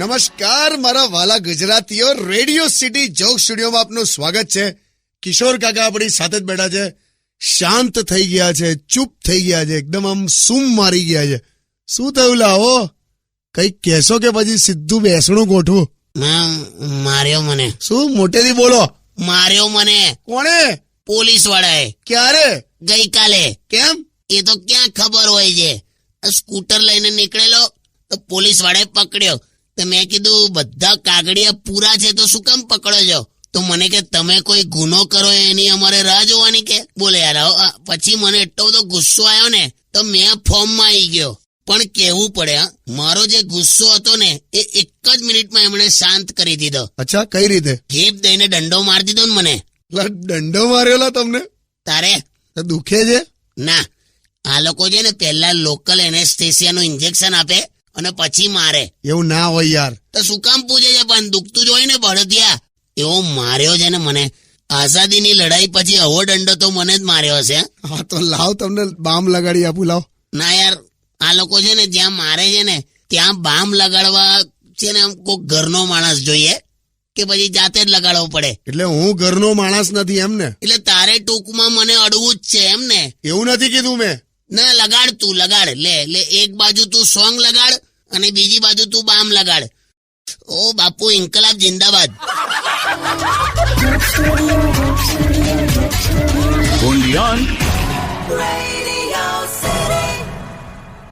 નમસ્કાર મારા વાલા ગુજરાતીઓ, રેડિયો સિટી જોક સ્ટુડિયોમાં આપનું સ્વાગત છે. કિશોર કાકા આપણી સાથે જ બેઠા છે. શાંત થઈ ગયા છે, ચૂપ થઈ ગયા છે, એકદમ આમ સૂમ મારી ગયા છે. શું થયું લાવો? કઈક કહેશો કે પછી સીધું બેસણું ગોઠવું? માર્યો મને. શું? મોટેથી બોલો. માર્યો મને. કોણે? પોલીસ વાળાએ. ક્યારે? ગઈકાલે. કેમ? એ તો ક્યાં ખબર હોય છે. સ્કૂટર લઈને નીકળેલો તો પોલીસ વાળાએ પકડ્યો. તો મેં કીધું બધા કાગળિયા પૂરા છે તો શું કામ પકડો છો? તો મને કે તમે કોઈ ગુનો કરો એની અમારે રાહ જોવાની કે. બોલે યાર, પછી મને એટલો બધો ગુસ્સો આવ્યો ને તો મેં ફોર્મમાં આવી ગયો. પણ કેવું પડે, મારો જે ગુસ્સો હતો ને એ એક જ મિનિટમાં એમણે શાંત કરી દીધો. અચ્છા, કઈ રીતે? હીપ દઈને દંડો મારી દીધો ને મને. દંડો મારેલો તમને? તારે દુખે છે? ના, આ લોકો છે ને પહેલા લોકલ એનેસ્થેસિયાનું ઇન્જેક્શન આપે અને પછી મારે. એવું ના હોય યાર. તો શું કામ પૂછે છે? પણ દુખતું જ હોય ને બળદિયા. એવો માર્યો છે ને મને. આઝાદીની લડાઈ પછી આવો દંડો તો મને જ માર્યો હશે. હા તો લાવ, તમને બામ લગાડી આપું. લાવ. ના યાર, આ લોકો છે ને જ્યાં મારે છે ને ત્યાં બામ લગાડવા છે ને કોઈક ઘરનો માણસ જોઈએ કે પછી જાતે જ લગાડવો પડે. એટલે હું ઘરનો માણસ નથી એમ ને? એટલે તારે ટૂંકમાં મને અડવું જ છે એમ ને? એવું નથી કીધું મેં. ના, લગાડ તું, લગાડ. લે એક બાજુ તું સોંગ લગાડ અને બીજી બાજુ તું બામ લગાડ. ઓ બાપુ, ઇન્કલાબ જિંદાબાદ. Only on